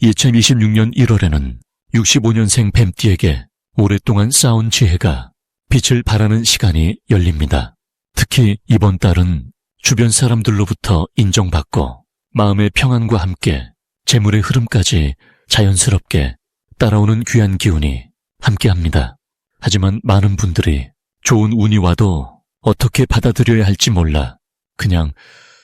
2026년 1월에는 65년생 뱀띠에게 오랫동안 쌓은 지혜가 빛을 발하는 시간이 열립니다. 특히 이번 달은 주변 사람들로부터 인정받고 마음의 평안과 함께 재물의 흐름까지 자연스럽게 따라오는 귀한 기운이 함께합니다. 하지만 많은 분들이 좋은 운이 와도 어떻게 받아들여야 할지 몰라 그냥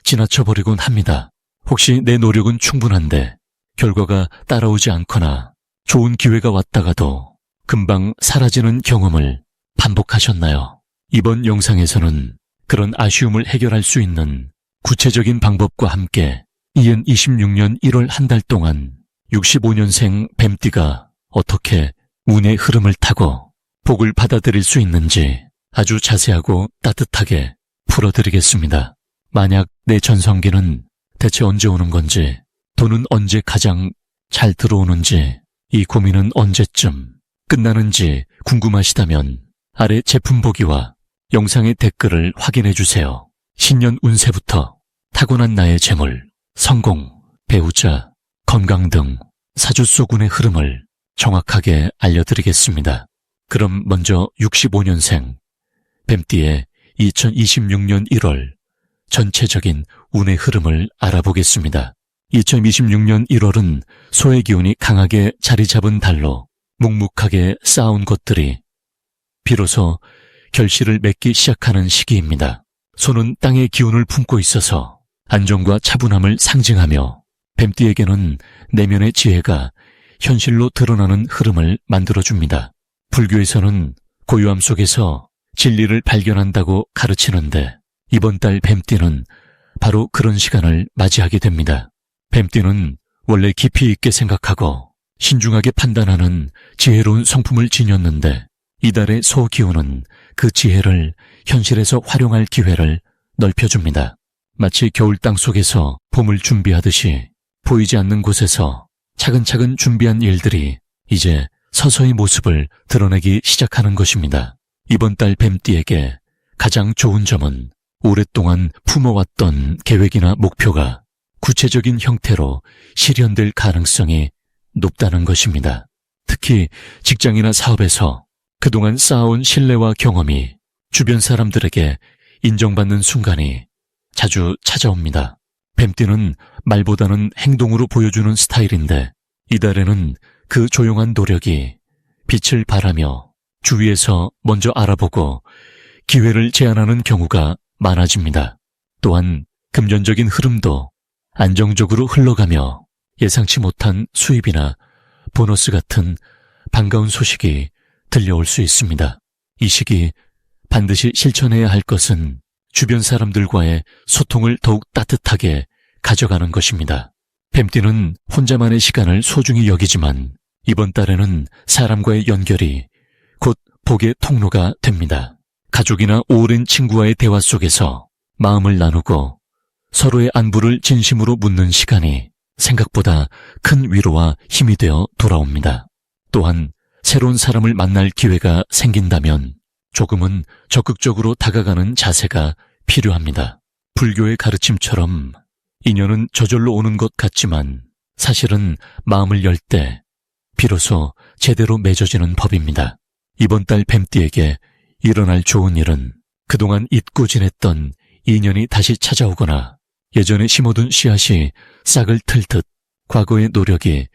지나쳐버리곤 합니다. 혹시 내 노력은 충분한데 결과가 따라오지 않거나 좋은 기회가 왔다가도 금방 사라지는 경험을 반복하셨나요? 이번 영상에서는 그런 아쉬움을 해결할 수 있는 구체적인 방법과 함께 2026년 1월 한 달 동안 65년생 뱀띠가 어떻게 운의 흐름을 타고 복을 받아들일 수 있는지 아주 자세하고 따뜻하게 풀어드리겠습니다. 만약 내 전성기는 대체 언제 오는 건지, 돈은 언제 가장 잘 들어오는지, 이 고민은 언제쯤 끝나는지 궁금하시다면 아래 제품 보기와 영상의 댓글을 확인해 주세요. 신년 운세부터 타고난 나의 재물, 성공, 배우자, 건강 등 사주속운의 흐름을 정확하게 알려드리겠습니다. 그럼 먼저 65년생 뱀띠의 2026년 1월 전체적인 운의 흐름을 알아보겠습니다. 2026년 1월은 소의 기운이 강하게 자리 잡은 달로 묵묵하게 쌓아온 것들이 비로소 결실을 맺기 시작하는 시기입니다. 소는 땅의 기운을 품고 있어서 안정과 차분함을 상징하며 뱀띠에게는 내면의 지혜가 현실로 드러나는 흐름을 만들어줍니다. 불교에서는 고요함 속에서 진리를 발견한다고 가르치는데 이번 달 뱀띠는 바로 그런 시간을 맞이하게 됩니다. 뱀띠는 원래 깊이 있게 생각하고 신중하게 판단하는 지혜로운 성품을 지녔는데 이달의 소 기운은 그 지혜를 현실에서 활용할 기회를 넓혀줍니다. 마치 겨울 땅 속에서 봄을 준비하듯이 보이지 않는 곳에서 차근차근 준비한 일들이 이제 서서히 모습을 드러내기 시작하는 것입니다. 이번 달 뱀띠에게 가장 좋은 점은 오랫동안 품어왔던 계획이나 목표가 구체적인 형태로 실현될 가능성이 높다는 것입니다. 특히 직장이나 사업에서 그동안 쌓아온 신뢰와 경험이 주변 사람들에게 인정받는 순간이 자주 찾아옵니다. 뱀띠는 말보다는 행동으로 보여주는 스타일인데 이달에는 그 조용한 노력이 빛을 발하며 주위에서 먼저 알아보고 기회를 제안하는 경우가 많아집니다. 또한 금전적인 흐름도 안정적으로 흘러가며 예상치 못한 수입이나 보너스 같은 반가운 소식이 들려올 수 있습니다. 이 시기 반드시 실천해야 할 것은 주변 사람들과의 소통을 더욱 따뜻하게 가져가는 것입니다. 뱀띠는 혼자만의 시간을 소중히 여기지만 이번 달에는 사람과의 연결이 곧 복의 통로가 됩니다. 가족이나 오랜 친구와의 대화 속에서 마음을 나누고 서로의 안부를 진심으로 묻는 시간이 생각보다 큰 위로와 힘이 되어 돌아옵니다. 또한 새로운 사람을 만날 기회가 생긴다면 조금은 적극적으로 다가가는 자세가 필요합니다. 불교의 가르침처럼 인연은 저절로 오는 것 같지만 사실은 마음을 열 때 비로소 제대로 맺어지는 법입니다. 이번 달 뱀띠에게 일어날 좋은 일은 그동안 잊고 지냈던 인연이 다시 찾아오거나 예전에 심어둔 씨앗이 싹을 틀듯 과거의 노력이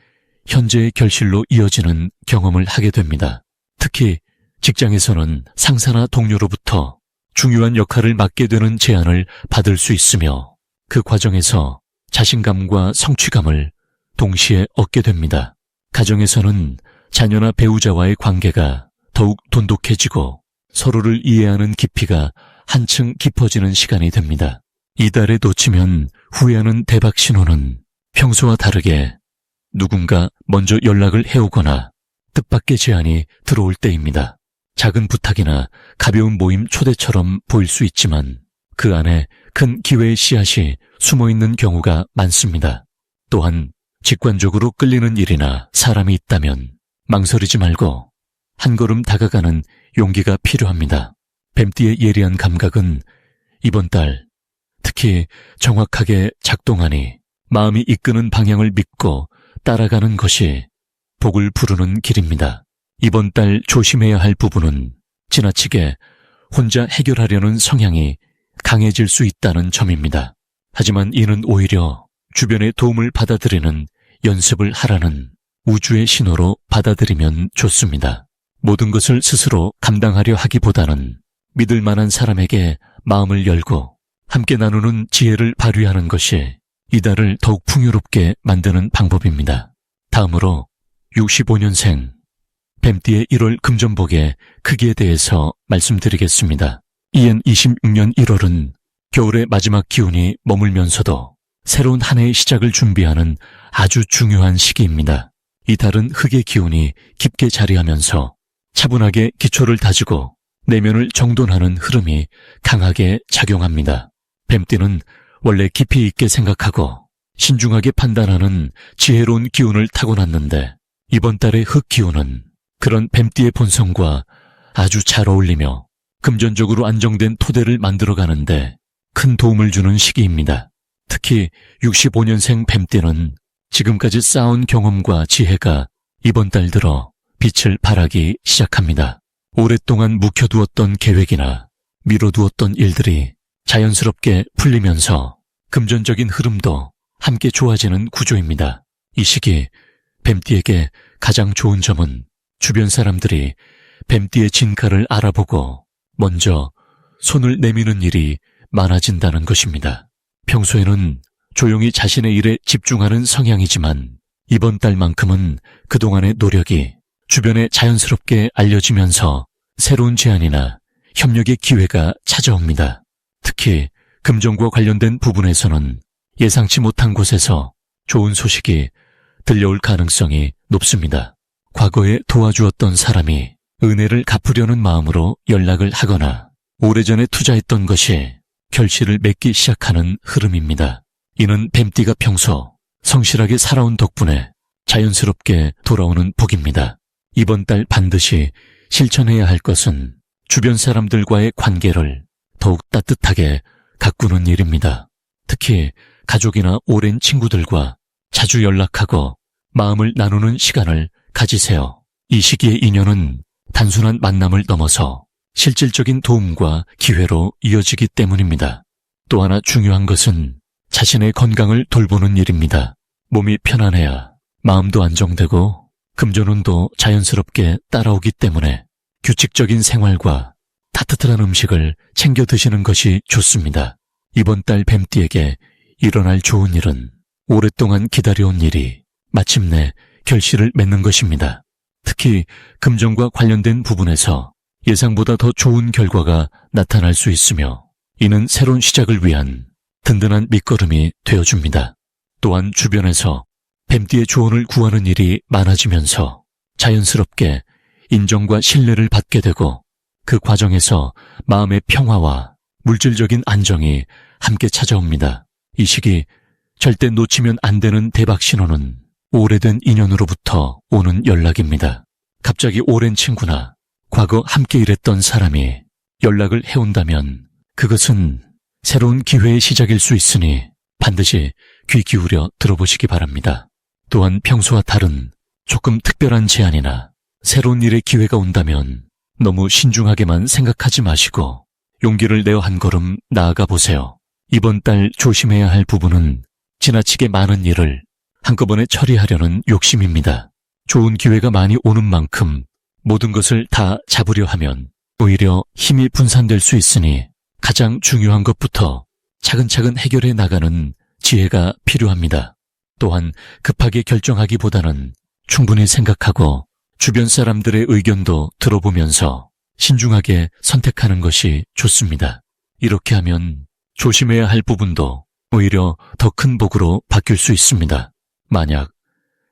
현재의 결실로 이어지는 경험을 하게 됩니다. 특히 직장에서는 상사나 동료로부터 중요한 역할을 맡게 되는 제안을 받을 수 있으며 그 과정에서 자신감과 성취감을 동시에 얻게 됩니다. 가정에서는 자녀나 배우자와의 관계가 더욱 돈독해지고 서로를 이해하는 깊이가 한층 깊어지는 시간이 됩니다. 이달에 놓치면 후회하는 대박 신호는 평소와 다르게 누군가 먼저 연락을 해오거나 뜻밖의 제안이 들어올 때입니다. 작은 부탁이나 가벼운 모임 초대처럼 보일 수 있지만 그 안에 큰 기회의 씨앗이 숨어있는 경우가 많습니다. 또한 직관적으로 끌리는 일이나 사람이 있다면 망설이지 말고 한 걸음 다가가는 용기가 필요합니다. 뱀띠의 예리한 감각은 이번 달 특히 정확하게 작동하니 마음이 이끄는 방향을 믿고 따라가는 것이 복을 부르는 길입니다. 이번 달 조심해야 할 부분은 지나치게 혼자 해결하려는 성향이 강해질 수 있다는 점입니다. 하지만 이는 오히려 주변의 도움을 받아들이는 연습을 하라는 우주의 신호로 받아들이면 좋습니다. 모든 것을 스스로 감당하려 하기보다는 믿을 만한 사람에게 마음을 열고 함께 나누는 지혜를 발휘하는 것이 이달을 더욱 풍요롭게 만드는 방법입니다. 다음으로 65년생 뱀띠의 1월 금전복의 크기에 대해서 말씀드리겠습니다. 이엔 26년 1월은 겨울의 마지막 기운이 머물면서도 새로운 한 해의 시작을 준비하는 아주 중요한 시기입니다. 이 달은 흙의 기운이 깊게 자리하면서 차분하게 기초를 다지고 내면을 정돈하는 흐름이 강하게 작용합니다. 뱀띠는 원래 깊이 있게 생각하고 신중하게 판단하는 지혜로운 기운을 타고났는데 이번 달의 흙 기운은 그런 뱀띠의 본성과 아주 잘 어울리며 금전적으로 안정된 토대를 만들어가는데 큰 도움을 주는 시기입니다. 특히 65년생 뱀띠는 지금까지 쌓아온 경험과 지혜가 이번 달 들어 빛을 발하기 시작합니다. 오랫동안 묵혀두었던 계획이나 미뤄두었던 일들이 자연스럽게 풀리면서 금전적인 흐름도 함께 좋아지는 구조입니다. 이 시기 뱀띠에게 가장 좋은 점은 주변 사람들이 뱀띠의 진가를 알아보고 먼저 손을 내미는 일이 많아진다는 것입니다. 평소에는 조용히 자신의 일에 집중하는 성향이지만 이번 달만큼은 그동안의 노력이 주변에 자연스럽게 알려지면서 새로운 제안이나 협력의 기회가 찾아옵니다. 특히 금전과 관련된 부분에서는 예상치 못한 곳에서 좋은 소식이 들려올 가능성이 높습니다. 과거에 도와주었던 사람이 은혜를 갚으려는 마음으로 연락을 하거나 오래전에 투자했던 것이 결실을 맺기 시작하는 흐름입니다. 이는 뱀띠가 평소 성실하게 살아온 덕분에 자연스럽게 돌아오는 복입니다. 이번 달 반드시 실천해야 할 것은 주변 사람들과의 관계를 더욱 따뜻하게 가꾸는 일입니다. 특히 가족이나 오랜 친구들과 자주 연락하고 마음을 나누는 시간을 가지세요. 이 시기의 인연은 단순한 만남을 넘어서 실질적인 도움과 기회로 이어지기 때문입니다. 또 하나 중요한 것은 자신의 건강을 돌보는 일입니다. 몸이 편안해야 마음도 안정되고 금전운도 자연스럽게 따라오기 때문에 규칙적인 생활과 따뜻한 음식을 챙겨 드시는 것이 좋습니다. 이번 달 뱀띠에게 일어날 좋은 일은 오랫동안 기다려온 일이 마침내 결실을 맺는 것입니다. 특히 금전과 관련된 부분에서 예상보다 더 좋은 결과가 나타날 수 있으며 이는 새로운 시작을 위한 든든한 밑거름이 되어줍니다. 또한 주변에서 뱀띠의 조언을 구하는 일이 많아지면서 자연스럽게 인정과 신뢰를 받게 되고 그 과정에서 마음의 평화와 물질적인 안정이 함께 찾아옵니다. 이 시기 절대 놓치면 안 되는 대박 신호는 오래된 인연으로부터 오는 연락입니다. 갑자기 오랜 친구나 과거 함께 일했던 사람이 연락을 해온다면 그것은 새로운 기회의 시작일 수 있으니 반드시 귀 기울여 들어보시기 바랍니다. 또한 평소와 다른 조금 특별한 제안이나 새로운 일의 기회가 온다면 너무 신중하게만 생각하지 마시고 용기를 내어 한 걸음 나아가 보세요. 이번 달 조심해야 할 부분은 지나치게 많은 일을 한꺼번에 처리하려는 욕심입니다. 좋은 기회가 많이 오는 만큼 모든 것을 다 잡으려 하면 오히려 힘이 분산될 수 있으니 가장 중요한 것부터 차근차근 해결해 나가는 지혜가 필요합니다. 또한 급하게 결정하기보다는 충분히 생각하고 주변 사람들의 의견도 들어보면서 신중하게 선택하는 것이 좋습니다. 이렇게 하면 조심해야 할 부분도 오히려 더 큰 복으로 바뀔 수 있습니다. 만약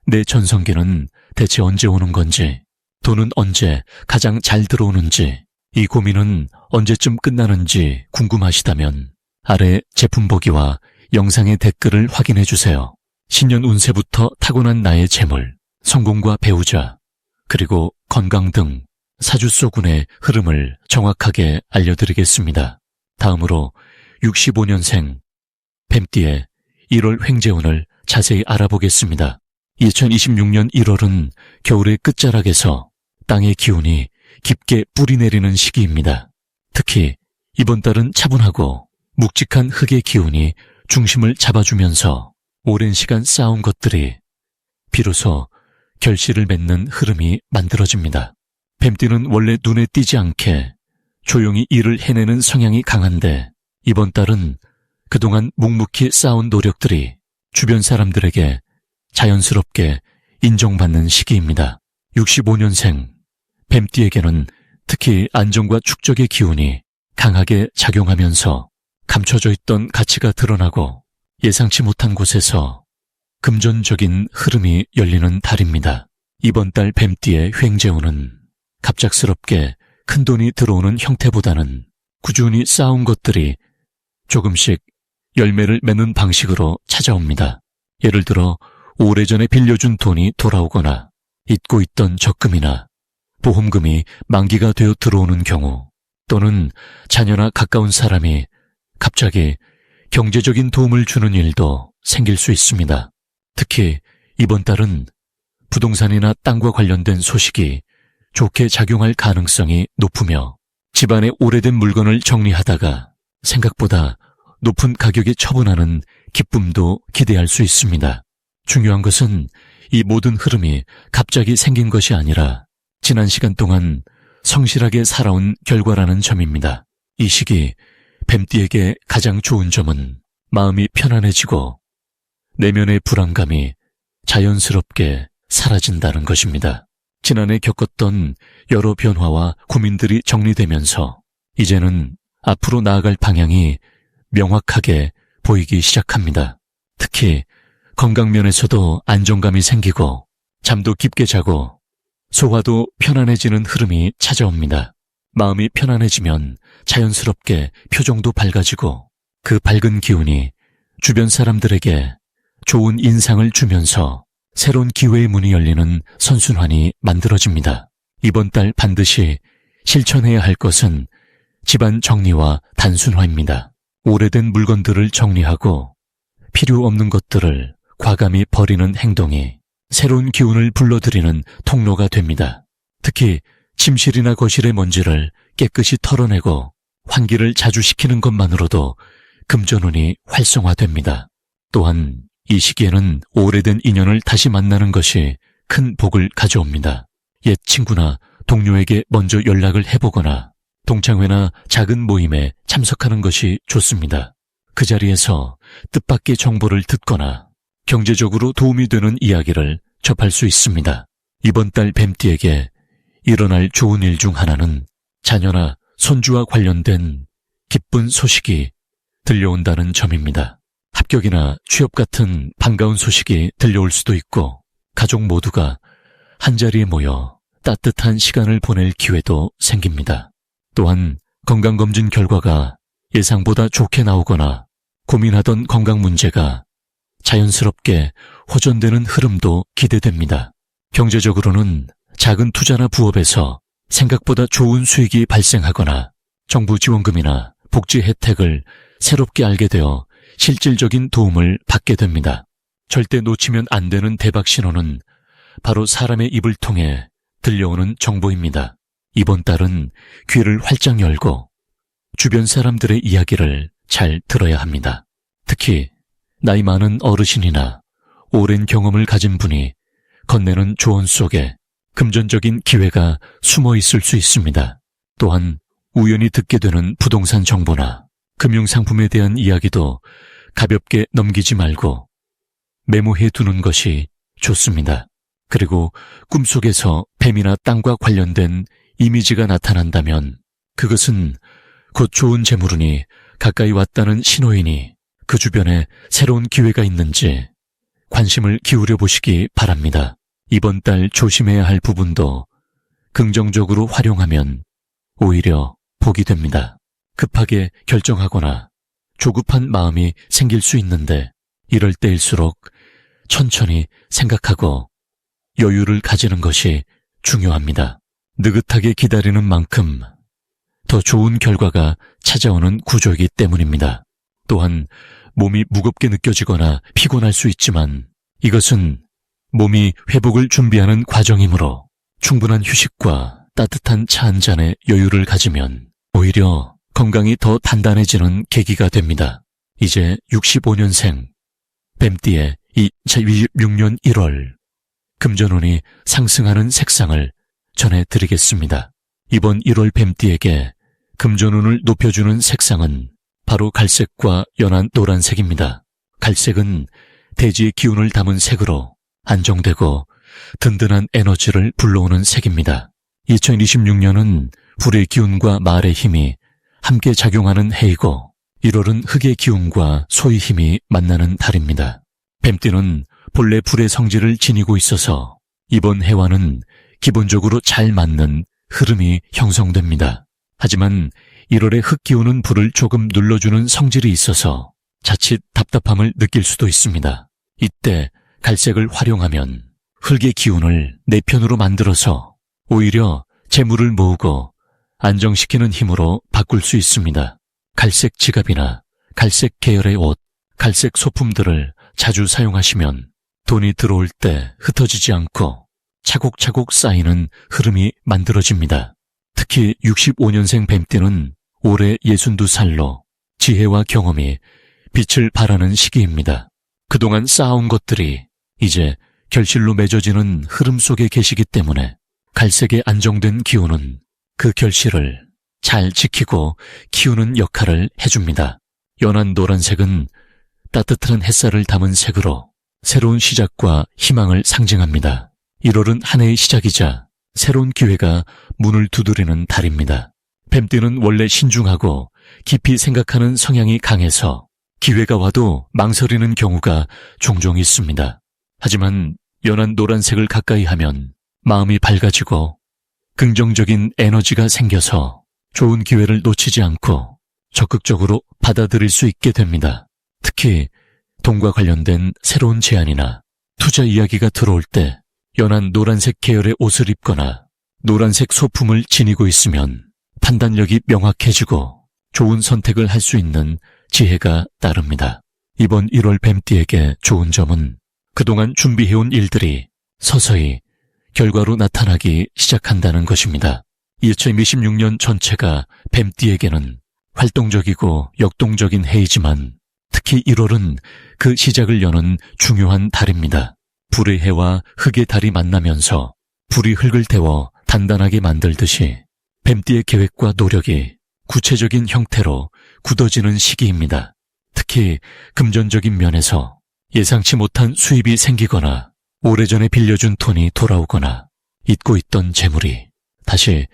내 전성기는 대체 언제 오는 건지, 돈은 언제 가장 잘 들어오는지, 이 고민은 언제쯤 끝나는지 궁금하시다면 아래 제품 보기와 영상의 댓글을 확인해 주세요. 신년 운세부터 타고난 나의 재물, 성공과 배우자, 그리고 건강 등 사주소군의 흐름을 정확하게 알려드리겠습니다. 다음으로 65년생 뱀띠의 1월 횡재운을 자세히 알아보겠습니다. 2026년 1월은 겨울의 끝자락에서 땅의 기운이 깊게 뿌리내리는 시기입니다. 특히 이번 달은 차분하고 묵직한 흙의 기운이 중심을 잡아주면서 오랜 시간 쌓아온 것들이 비로소 결실을 맺는 흐름이 만들어집니다. 뱀띠는 원래 눈에 띄지 않게 조용히 일을 해내는 성향이 강한데 이번 달은 그동안 묵묵히 쌓아온 노력들이 주변 사람들에게 자연스럽게 인정받는 시기입니다. 65년생 뱀띠에게는 특히 안정과 축적의 기운이 강하게 작용하면서 감춰져 있던 가치가 드러나고 예상치 못한 곳에서 금전적인 흐름이 열리는 달입니다. 이번 달 뱀띠의 횡재운은 갑작스럽게 큰돈이 들어오는 형태보다는 꾸준히 쌓아온 것들이 조금씩 열매를 맺는 방식으로 찾아옵니다. 예를 들어 오래전에 빌려준 돈이 돌아오거나 잊고 있던 적금이나 보험금이 만기가 되어 들어오는 경우, 또는 자녀나 가까운 사람이 갑자기 경제적인 도움을 주는 일도 생길 수 있습니다. 특히 이번 달은 부동산이나 땅과 관련된 소식이 좋게 작용할 가능성이 높으며 집안의 오래된 물건을 정리하다가 생각보다 높은 가격에 처분하는 기쁨도 기대할 수 있습니다. 중요한 것은 이 모든 흐름이 갑자기 생긴 것이 아니라 지난 시간 동안 성실하게 살아온 결과라는 점입니다. 이 시기 뱀띠에게 가장 좋은 점은 마음이 편안해지고 내면의 불안감이 자연스럽게 사라진다는 것입니다. 지난해 겪었던 여러 변화와 고민들이 정리되면서 이제는 앞으로 나아갈 방향이 명확하게 보이기 시작합니다. 특히 건강면에서도 안정감이 생기고 잠도 깊게 자고 소화도 편안해지는 흐름이 찾아옵니다. 마음이 편안해지면 자연스럽게 표정도 밝아지고 그 밝은 기운이 주변 사람들에게 좋은 인상을 주면서 새로운 기회의 문이 열리는 선순환이 만들어집니다. 이번 달 반드시 실천해야 할 것은 집안 정리와 단순화입니다. 오래된 물건들을 정리하고 필요 없는 것들을 과감히 버리는 행동이 새로운 기운을 불러들이는 통로가 됩니다. 특히 침실이나 거실의 먼지를 깨끗이 털어내고 환기를 자주 시키는 것만으로도 금전운이 활성화됩니다. 또한 이 시기에는 오래된 인연을 다시 만나는 것이 큰 복을 가져옵니다. 옛 친구나 동료에게 먼저 연락을 해보거나 동창회나 작은 모임에 참석하는 것이 좋습니다. 그 자리에서 뜻밖의 정보를 듣거나 경제적으로 도움이 되는 이야기를 접할 수 있습니다. 이번 달 뱀띠에게 일어날 좋은 일 중 하나는 자녀나 손주와 관련된 기쁜 소식이 들려온다는 점입니다. 합격이나 취업 같은 반가운 소식이 들려올 수도 있고 가족 모두가 한자리에 모여 따뜻한 시간을 보낼 기회도 생깁니다. 또한 건강검진 결과가 예상보다 좋게 나오거나 고민하던 건강 문제가 자연스럽게 호전되는 흐름도 기대됩니다. 경제적으로는 작은 투자나 부업에서 생각보다 좋은 수익이 발생하거나 정부 지원금이나 복지 혜택을 새롭게 알게 되어 실질적인 도움을 받게 됩니다. 절대 놓치면 안 되는 대박 신호는 바로 사람의 입을 통해 들려오는 정보입니다. 이번 달은 귀를 활짝 열고 주변 사람들의 이야기를 잘 들어야 합니다. 특히 나이 많은 어르신이나 오랜 경험을 가진 분이 건네는 조언 속에 금전적인 기회가 숨어 있을 수 있습니다. 또한 우연히 듣게 되는 부동산 정보나 금융상품에 대한 이야기도 가볍게 넘기지 말고 메모해 두는 것이 좋습니다. 그리고 꿈속에서 뱀이나 땅과 관련된 이미지가 나타난다면 그것은 곧 좋은 재물운이 가까이 왔다는 신호이니 그 주변에 새로운 기회가 있는지 관심을 기울여 보시기 바랍니다. 이번 달 조심해야 할 부분도 긍정적으로 활용하면 오히려 복이 됩니다. 급하게 결정하거나 조급한 마음이 생길 수 있는데 이럴 때일수록 천천히 생각하고 여유를 가지는 것이 중요합니다. 느긋하게 기다리는 만큼 더 좋은 결과가 찾아오는 구조이기 때문입니다. 또한 몸이 무겁게 느껴지거나 피곤할 수 있지만 이것은 몸이 회복을 준비하는 과정이므로 충분한 휴식과 따뜻한 차 한 잔의 여유를 가지면 오히려 건강이 더 단단해지는 계기가 됩니다. 이제 65년생 뱀띠의 2026년 1월 금전운이 상승하는 색상을 전해드리겠습니다. 이번 1월 뱀띠에게 금전운을 높여주는 색상은 바로 갈색과 연한 노란색입니다. 갈색은 대지의 기운을 담은 색으로 안정되고 든든한 에너지를 불러오는 색입니다. 2026년은 불의 기운과 말의 힘이 함께 작용하는 해이고 1월은 흙의 기운과 소의 힘이 만나는 달입니다. 뱀띠는 본래 불의 성질을 지니고 있어서 이번 해와는 기본적으로 잘 맞는 흐름이 형성됩니다. 하지만 1월의 흙 기운은 불을 조금 눌러주는 성질이 있어서 자칫 답답함을 느낄 수도 있습니다. 이때 갈색을 활용하면 흙의 기운을 내 편으로 만들어서 오히려 재물을 모으고 안정시키는 힘으로 바꿀 수 있습니다. 갈색 지갑이나 갈색 계열의 옷, 갈색 소품들을 자주 사용하시면 돈이 들어올 때 흩어지지 않고 차곡차곡 쌓이는 흐름이 만들어집니다. 특히 65년생 뱀띠는 올해 62살로 지혜와 경험이 빛을 발하는 시기입니다. 그동안 쌓아온 것들이 이제 결실로 맺어지는 흐름 속에 계시기 때문에 갈색의 안정된 기운은 그 결실을 잘 지키고 키우는 역할을 해줍니다. 연한 노란색은 따뜻한 햇살을 담은 색으로 새로운 시작과 희망을 상징합니다. 1월은 한 해의 시작이자 새로운 기회가 문을 두드리는 달입니다. 뱀띠는 원래 신중하고 깊이 생각하는 성향이 강해서 기회가 와도 망설이는 경우가 종종 있습니다. 하지만 연한 노란색을 가까이 하면 마음이 밝아지고 긍정적인 에너지가 생겨서 좋은 기회를 놓치지 않고 적극적으로 받아들일 수 있게 됩니다. 특히 돈과 관련된 새로운 제안이나 투자 이야기가 들어올 때 연한 노란색 계열의 옷을 입거나 노란색 소품을 지니고 있으면 판단력이 명확해지고 좋은 선택을 할 수 있는 지혜가 따릅니다. 이번 1월 뱀띠에게 좋은 점은 그동안 준비해온 일들이 서서히 결과로 나타나기 시작한다는 것입니다. 2026년 전체가 뱀띠에게는 활동적이고 역동적인 해이지만 특히 1월은 그 시작을 여는 중요한 달입니다. 불의 해와 흙의 달이 만나면서 불이 흙을 데워 단단하게 만들듯이 뱀띠의 계획과 노력이 구체적인 형태로 굳어지는 시기입니다. 특히 금전적인 면에서 예상치 못한 수입이 생기거나 오래전에 빌려준 돈이 돌아오거나 잊고 있던 재물이 다시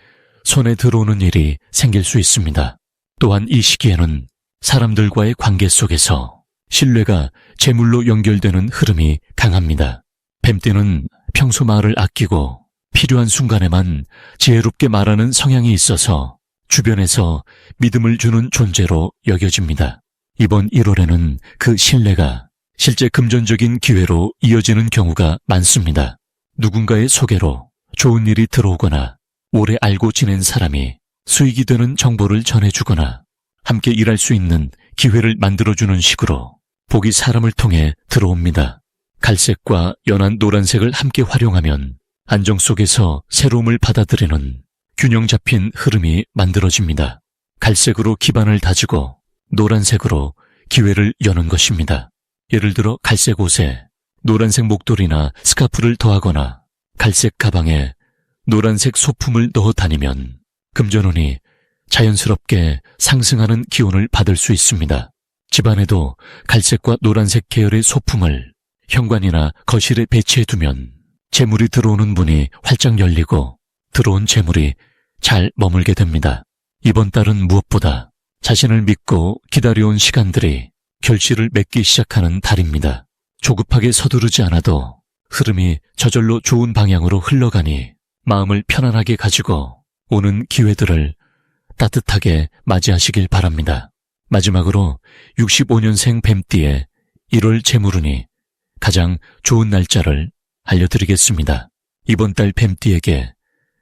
손에 들어오는 일이 생길 수 있습니다. 또한 이 시기에는 사람들과의 관계 속에서 신뢰가 재물로 연결되는 흐름이 강합니다. 뱀띠는 평소 말을 아끼고 필요한 순간에만 지혜롭게 말하는 성향이 있어서 주변에서 믿음을 주는 존재로 여겨집니다. 이번 1월에는 그 신뢰가 실제 금전적인 기회로 이어지는 경우가 많습니다. 누군가의 소개로 좋은 일이 들어오거나 오래 알고 지낸 사람이 수익이 되는 정보를 전해주거나 함께 일할 수 있는 기회를 만들어주는 식으로 복이 사람을 통해 들어옵니다. 갈색과 연한 노란색을 함께 활용하면 안정 속에서 새로움을 받아들이는 균형 잡힌 흐름이 만들어집니다. 갈색으로 기반을 다지고 노란색으로 기회를 여는 것입니다. 예를 들어 갈색 옷에 노란색 목도리나 스카프를 더하거나 갈색 가방에 노란색 소품을 넣어 다니면 금전운이 자연스럽게 상승하는 기운을 받을 수 있습니다. 집안에도 갈색과 노란색 계열의 소품을 현관이나 거실에 배치해두면 재물이 들어오는 문이 활짝 열리고 들어온 재물이 잘 머물게 됩니다. 이번 달은 무엇보다 자신을 믿고 기다려온 시간들이 결실을 맺기 시작하는 달입니다. 조급하게 서두르지 않아도 흐름이 저절로 좋은 방향으로 흘러가니 마음을 편안하게 가지고 오는 기회들을 따뜻하게 맞이하시길 바랍니다. 마지막으로 65년생 뱀띠의 1월 재물운이 가장 좋은 날짜를 알려드리겠습니다. 이번 달 뱀띠에게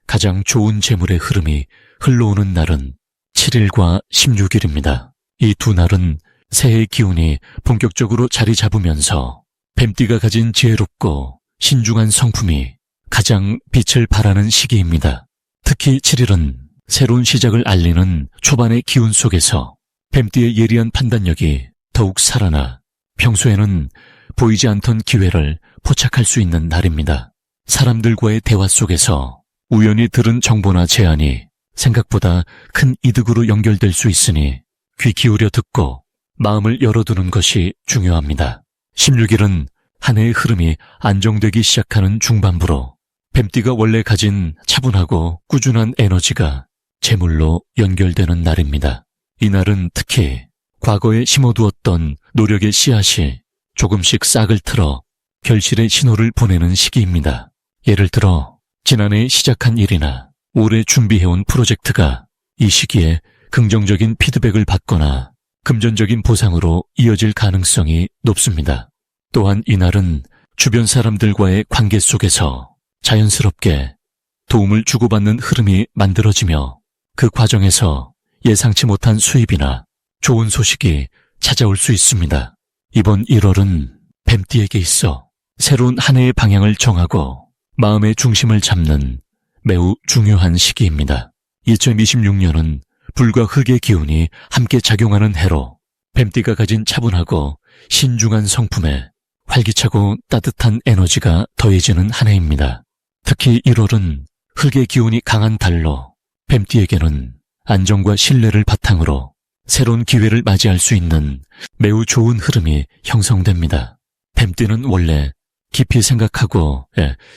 가장 좋은 재물의 흐름이 흘러오는 날은 7일과 16일입니다. 이 두 날은 새해의 기운이 본격적으로 자리 잡으면서 뱀띠가 가진 지혜롭고 신중한 성품이 가장 빛을 발하는 시기입니다. 특히 7일은 새로운 시작을 알리는 초반의 기운 속에서 뱀띠의 예리한 판단력이 더욱 살아나 평소에는 보이지 않던 기회를 포착할 수 있는 날입니다. 사람들과의 대화 속에서 우연히 들은 정보나 제안이 생각보다 큰 이득으로 연결될 수 있으니 귀 기울여 듣고 마음을 열어두는 것이 중요합니다. 16일은 한 해의 흐름이 안정되기 시작하는 중반부로 뱀띠가 원래 가진 차분하고 꾸준한 에너지가 재물로 연결되는 날입니다. 이날은 특히 과거에 심어두었던 노력의 씨앗이 조금씩 싹을 틀어 결실의 신호를 보내는 시기입니다. 예를 들어 지난해 시작한 일이나 올해 준비해온 프로젝트가 이 시기에 긍정적인 피드백을 받거나 금전적인 보상으로 이어질 가능성이 높습니다. 또한 이날은 주변 사람들과의 관계 속에서 자연스럽게 도움을 주고받는 흐름이 만들어지며 그 과정에서 예상치 못한 수입이나 좋은 소식이 찾아올 수 있습니다. 이번 1월은 뱀띠에게 있어 새로운 한 해의 방향을 정하고 마음의 중심을 잡는 매우 중요한 시기입니다. 2026년은 불과 흙의 기운이 함께 작용하는 해로 뱀띠가 가진 차분하고 신중한 성품에 활기차고 따뜻한 에너지가 더해지는 한 해입니다. 특히 1월은 흙의 기운이 강한 달로 뱀띠에게는 안정과 신뢰를 바탕으로 새로운 기회를 맞이할 수 있는 매우 좋은 흐름이 형성됩니다. 뱀띠는 원래 깊이 생각하고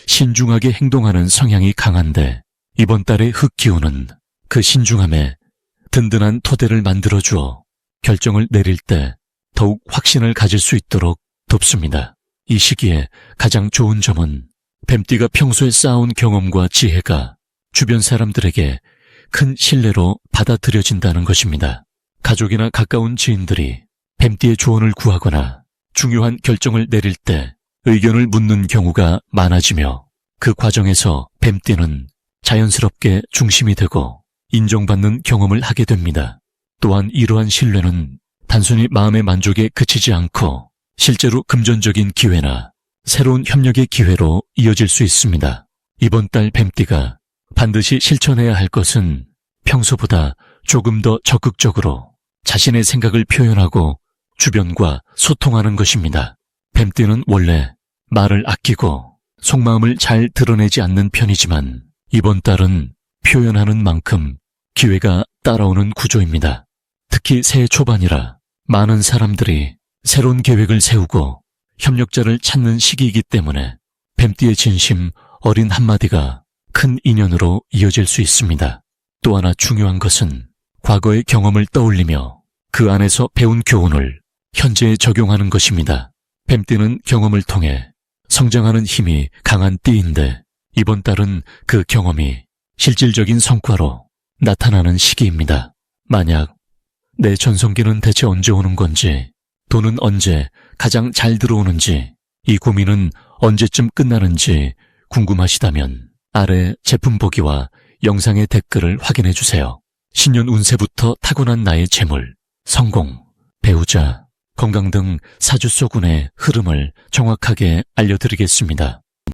신중하게 행동하는 성향이 강한데 이번 달의 흙 기운은 그 신중함에 든든한 토대를 만들어주어 결정을 내릴 때 더욱 확신을 가질 수 있도록 돕습니다. 이 시기에 가장 좋은 점은 뱀띠가 평소에 쌓아온 경험과 지혜가 주변 사람들에게 큰 신뢰로 받아들여진다는 것입니다. 가족이나 가까운 지인들이 뱀띠의 조언을 구하거나 중요한 결정을 내릴 때 의견을 묻는 경우가 많아지며 그 과정에서 뱀띠는 자연스럽게 중심이 되고 인정받는 경험을 하게 됩니다. 또한 이러한 신뢰는 단순히 마음의 만족에 그치지 않고 실제로 금전적인 기회나 새로운 협력의 기회로 이어질 수 있습니다. 이번 달 뱀띠가 반드시 실천해야 할 것은 평소보다 조금 더 적극적으로 자신의 생각을 표현하고 주변과 소통하는 것입니다. 뱀띠는 원래 말을 아끼고 속마음을 잘 드러내지 않는 편이지만 이번 달은 표현하는 만큼 기회가 따라오는 구조입니다. 특히 새해 초반이라 많은 사람들이 새로운 계획을 세우고 협력자를 찾는 시기이기 때문에 뱀띠의 진심 어린 한마디가 큰 인연으로 이어질 수 있습니다. 또 하나 중요한 것은 과거의 경험을 떠올리며 그 안에서 배운 교훈을 현재에 적용하는 것입니다. 뱀띠는 경험을 통해 성장하는 힘이 강한 띠인데 이번 달은 그 경험이 실질적인 성과로 나타나는 시기입니다. 만약 내 전성기는 대체 언제 오는 건지, 돈은 언제 가장 잘 들어오는지, 이 고민은 언제쯤 끝나는지 궁금하시다면 아래 제품 보기와 영상의 댓글을 확인해 주세요. 신년 운세부터 타고난 나의 재물, 성공, 배우자, 건강 등 사주소군의 흐름을 정확하게 알려드리겠습니다.